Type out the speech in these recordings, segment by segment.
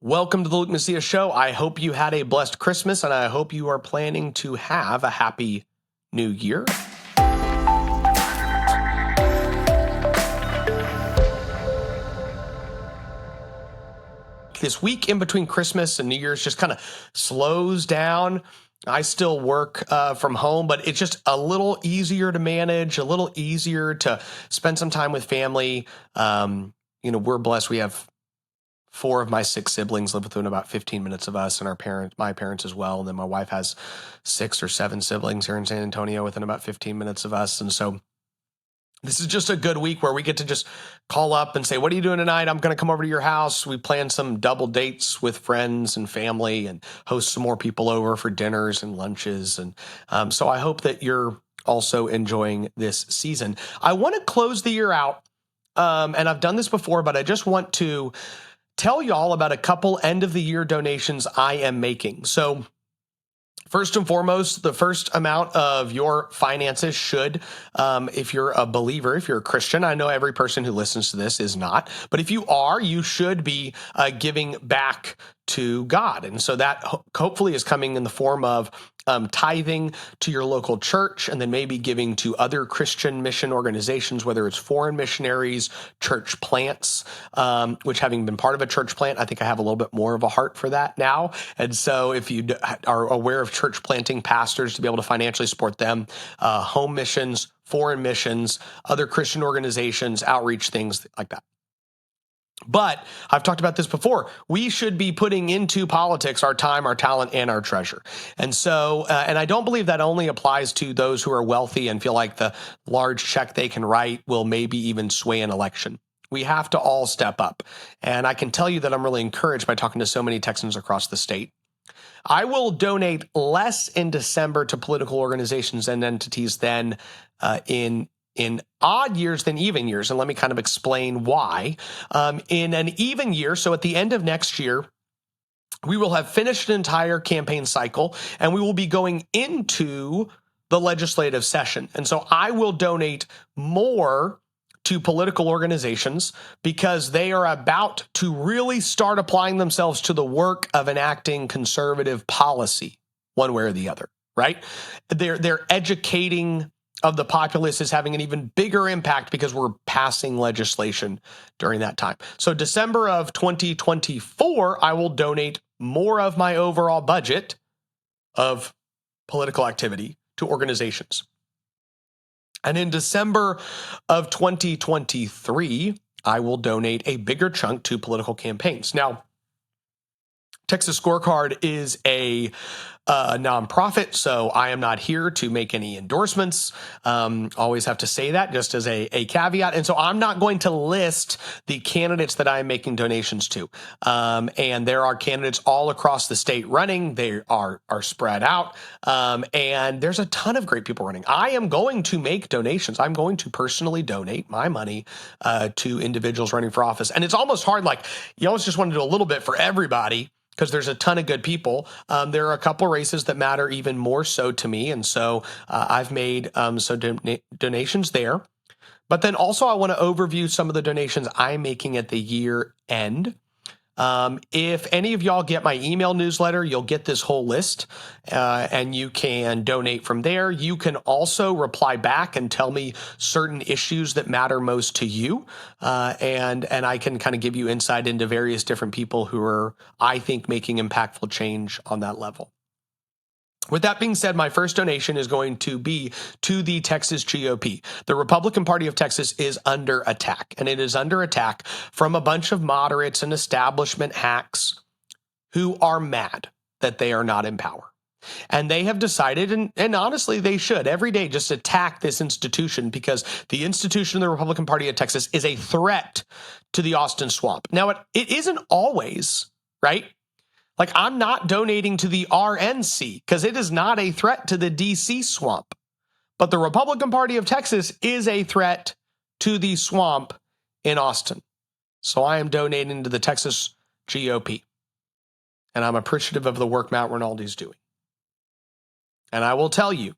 Welcome to the Luke Macias Show. I hope you had a blessed Christmas, and I hope you are planning to have a happy new year. This week in between Christmas and New Year's just kind of slows down. I still work from home, but it's just a little easier to manage, a little easier to spend some time with family. We're blessed. We have 4 of my 6 siblings live within about 15 minutes of us, and my parents as well. And then my wife has 6 or 7 siblings here in San Antonio within about 15 minutes of us. And so this is just a good week where we get to just call up and say, what are you doing tonight? I'm going to come over to your house. We plan some double dates with friends and family and host some more people over for dinners and lunches. And so I hope that you're also enjoying this season. I want to close the year out, and I've done this before, but I just want to tell y'all about a couple end of the year donations I am making. So first and foremost, the first amount of your finances should, if you're a believer, if you're a Christian, I know every person who listens to this is not, but if you are, you should be giving back to God. And so that hopefully is coming in the form of tithing to your local church, and then maybe giving to other Christian mission organizations, whether it's foreign missionaries, church plants, which having been part of a church plant, I think I have a little bit more of a heart for that now. And so if you are aware of church planting pastors, to be able to financially support them, home missions, foreign missions, other Christian organizations, outreach, things like that. But I've talked about this before. We should be putting into politics our time, our talent, and our treasure. And so, and I don't believe that only applies to those who are wealthy and feel like the large check they can write will maybe even sway an election. We have to all step up. And I can tell you that I'm really encouraged by talking to so many Texans across the state. I will donate less in December to political organizations and entities than in odd years than even years. And let me kind of explain why. In an even year, so at the end of next year, we will have finished an entire campaign cycle, and we will be going into the legislative session. And so I will donate more to political organizations because they are about to really start applying themselves to the work of enacting conservative policy, one way or the other, right? They're educating of the populace is having an even bigger impact because we're passing legislation during that time. So December of 2024, I will donate more of my overall budget of political activity to organizations. And in December of 2023, I will donate a bigger chunk to political campaigns. Now, Texas Scorecard is a nonprofit, so I am not here to make any endorsements. Always have to say that just as a caveat. And so I'm not going to list the candidates that I'm making donations to. And there are candidates all across the state running. They are spread out. And there's a ton of great people running. I am going to make donations. I'm going to personally donate my money to individuals running for office. And it's almost hard. Like, you always just want to do a little bit for everybody, because there's a ton of good people. There are a couple races that matter even more so to me. And so I've made donations there. But then also I want to overview some of the donations I'm making at the year end. If any of y'all get my email newsletter, you'll get this whole list, and you can donate from there. You can also reply back and tell me certain issues that matter most to you, and I can kind of give you insight into various different people who are, I think, making impactful change on that level. With that being said, my first donation is going to be to the Texas GOP. The Republican Party of Texas is under attack, and it is under attack from a bunch of moderates and establishment hacks who are mad that they are not in power. And they have decided, and honestly, they should every day just attack this institution, because the institution of the Republican Party of Texas is a threat to the Austin swamp. Now, it isn't always, right? Like, I'm not donating to the RNC because it is not a threat to the DC swamp. But the Republican Party of Texas is a threat to the swamp in Austin. So I am donating to the Texas GOP. And I'm appreciative of the work Matt Rinaldi's doing. And I will tell you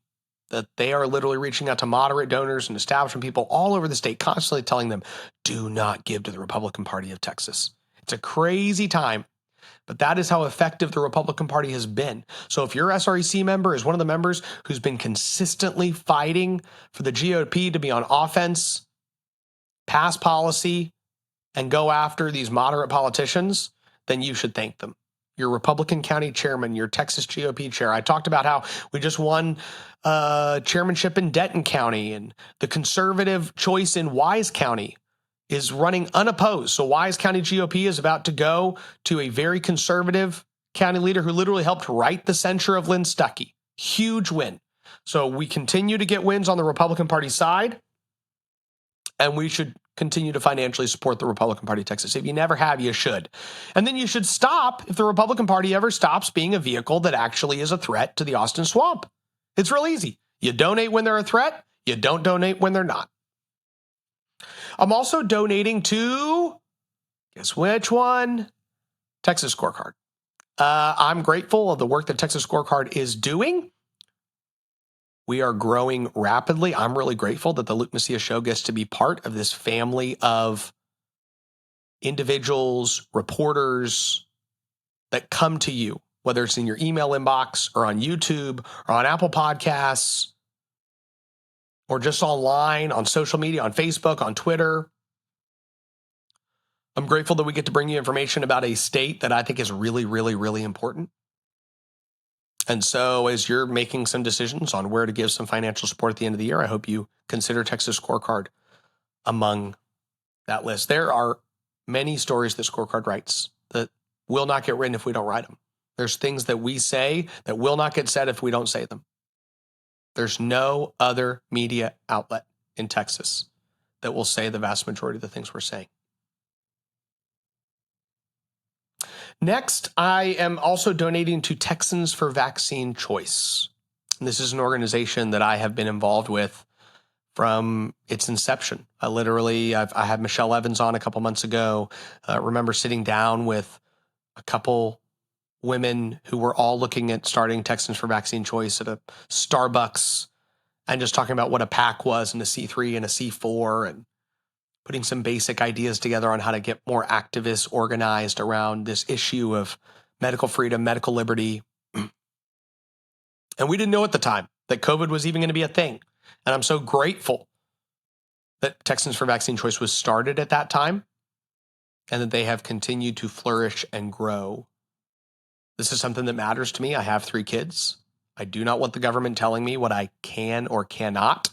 that they are literally reaching out to moderate donors and establishment people all over the state, constantly telling them, do not give to the Republican Party of Texas. It's a crazy time. But that is how effective the Republican Party has been. So if your SREC member is one of the members who's been consistently fighting for the GOP to be on offense, pass policy, and go after these moderate politicians, then you should thank them. Your Republican county chairman, your Texas GOP chair. I talked about how we just won chairmanship in Denton County, and the conservative choice in Wise County is running unopposed. So Wise County GOP is about to go to a very conservative county leader who literally helped write the censure of Lynn Stuckey. Huge win. So we continue to get wins on the Republican Party side, and we should continue to financially support the Republican Party of Texas. If you never have, you should. And then you should stop if the Republican Party ever stops being a vehicle that actually is a threat to the Austin Swamp. It's real easy. You donate when they're a threat. You don't donate when they're not. I'm also donating to, guess which one? Texas Scorecard. I'm grateful of the work that Texas Scorecard is doing. We are growing rapidly. I'm really grateful that the Luke Macias Show gets to be part of this family of individuals, reporters that come to you, whether it's in your email inbox or on YouTube or on Apple Podcasts or just online, on social media, on Facebook, on Twitter. I'm grateful that we get to bring you information about a state that I think is really, really, really important. And so as you're making some decisions on where to give some financial support at the end of the year, I hope you consider Texas Scorecard among that list. There are many stories that Scorecard writes that will not get written if we don't write them. There's things that we say that will not get said if we don't say them. There's no other media outlet in Texas that will say the vast majority of the things we're saying. Next, I am also donating to Texans for Vaccine Choice. And this is an organization that I have been involved with from its inception. I had Michelle Evans on a couple months ago. Remember sitting down with a couple women who were all looking at starting Texans for Vaccine Choice at a Starbucks and just talking about what a PAC was and a C3 and a C4 and putting some basic ideas together on how to get more activists organized around this issue of medical freedom, medical liberty. And we didn't know at the time that COVID was even going to be a thing. And I'm so grateful that Texans for Vaccine Choice was started at that time and that they have continued to flourish and grow. This is something that matters to me. I have 3 kids. I do not want the government telling me what I can or cannot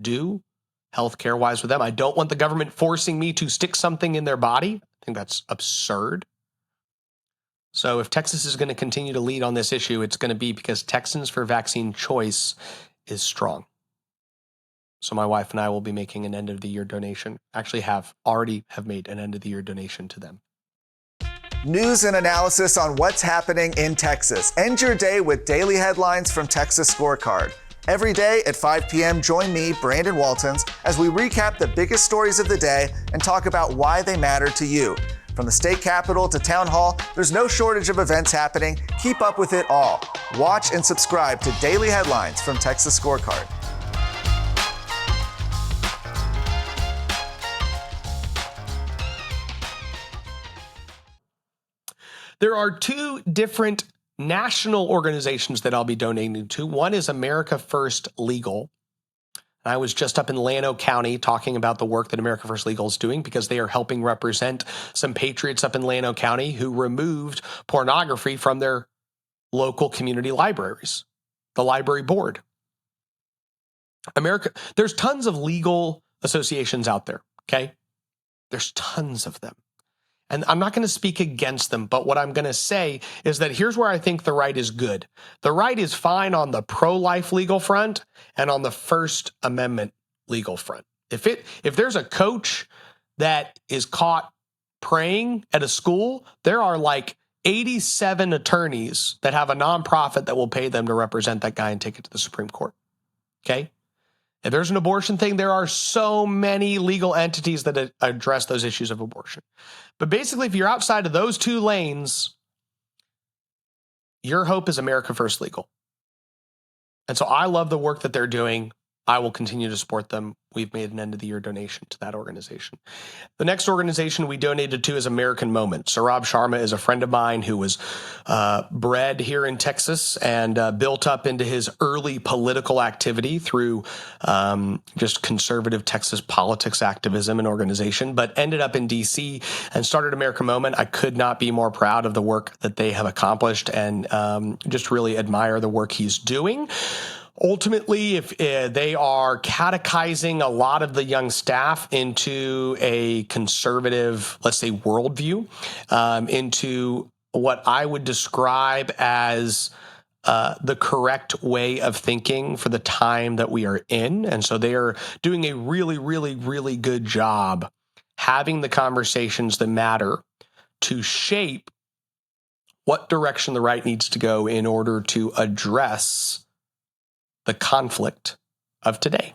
do healthcare wise with them. I don't want the government forcing me to stick something in their body. I think that's absurd. So if Texas is going to continue to lead on this issue, it's going to be because Texans for Vaccine Choice is strong. So my wife and I will be making an end of the year donation. Actually already have made an end of the year donation to them. News and analysis on what's happening in Texas. End your day with daily headlines from Texas Scorecard. Every day at 5 p.m., join me, Brandon Waltons, as we recap the biggest stories of the day and talk about why they matter to you. From the state capitol to town hall, there's no shortage of events happening. Keep up with it all. Watch and subscribe to Daily Headlines from Texas Scorecard. There are 2 different national organizations that I'll be donating to. One is America First Legal. I was just up in Llano County talking about the work that America First Legal is doing because they are helping represent some patriots up in Llano County who removed pornography from their local community libraries, the library board. There's tons of legal associations out there, okay? There's tons of them. And I'm not going to speak against them, but what I'm going to say is that here's where I think the right is good. The right is fine on the pro-life legal front and on the First Amendment legal front. If there's a coach that is caught praying at a school, there are like 87 attorneys that have a nonprofit that will pay them to represent that guy and take it to the Supreme Court. Okay? If there's an abortion thing, there are so many legal entities that address those issues of abortion. But basically, if you're outside of those 2 lanes, your hope is America First Legal. And so I love the work that they're doing. I will continue to support them. We've made an end of the year donation to that organization. The next organization we donated to is American Moment. Saurabh Sharma is a friend of mine who was bred here in Texas and built up into his early political activity through just conservative Texas politics activism and organization, but ended up in D.C. and started American Moment. I could not be more proud of the work that they have accomplished and just really admire the work he's doing. Ultimately, if they are catechizing a lot of the young staff into a conservative, let's say, worldview, into what I would describe as the correct way of thinking for the time that we are in. And so they are doing a really, really, really good job having the conversations that matter to shape what direction the right needs to go in order to address the conflict of today.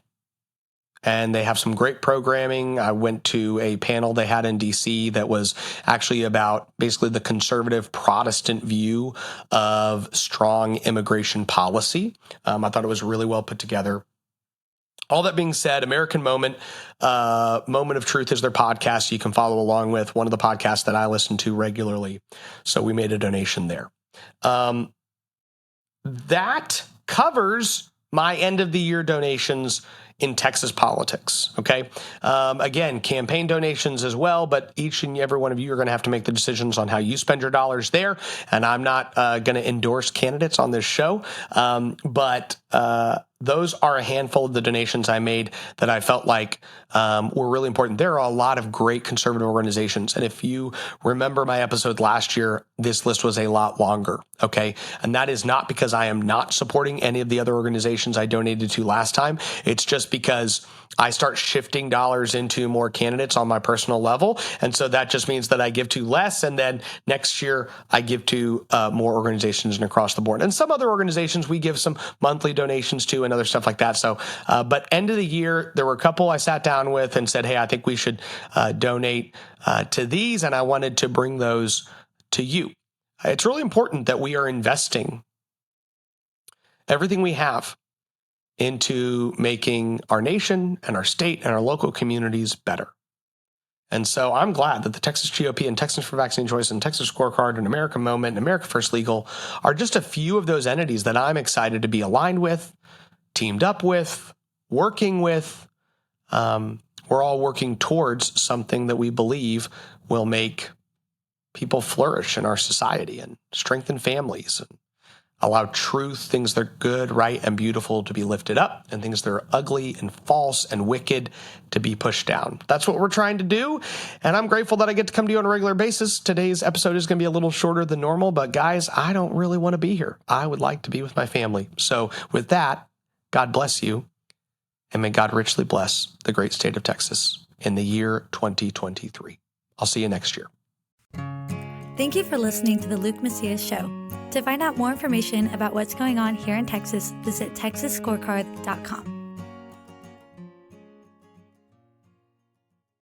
And they have some great programming. I went to a panel they had in DC that was actually about basically the conservative Protestant view of strong immigration policy. I thought it was really well put together. All that being said, American Moment, Moment of Truth is their podcast you can follow along with, one of the podcasts that I listen to regularly. So we made a donation there. That covers my end of the year donations in Texas politics. Okay. Again, campaign donations as well, but each and every one of you are going to have to make the decisions on how you spend your dollars there. And I'm not going to endorse candidates on this show. But those are a handful of the donations I made that I felt like were really important. There are a lot of great conservative organizations. And if you remember my episode last year, this list was a lot longer. Okay. And that is not because I am not supporting any of the other organizations I donated to last time. It's just because I start shifting dollars into more candidates on my personal level. And so that just means that I give to less. And then next year I give to more organizations and across the board. And some other organizations we give some monthly donations to and other stuff like that. So, but end of the year, there were a couple I sat down with and said, hey, I think we should donate to these. And I wanted to bring those to you. It's really important that we are investing everything we have into making our nation and our state and our local communities better. And so I'm glad that the Texas GOP and Texans for Vaccine Choice and Texas Scorecard and American Moment and America First Legal are just a few of those entities that I'm excited to be aligned with, teamed up with, working with. We're all working towards something that we believe will make people flourish in our society and strengthen families and allow truth, things that are good, right, and beautiful to be lifted up, and things that are ugly and false and wicked to be pushed down. That's what we're trying to do, and I'm grateful that I get to come to you on a regular basis. Today's episode is going to be a little shorter than normal, but guys, I don't really want to be here. I would like to be with my family. So with that, God bless you, and may God richly bless the great state of Texas in the year 2023. I'll see you next year. Thank you for listening to the Luke Macias Show. To find out more information about what's going on here in Texas, visit texasscorecard.com.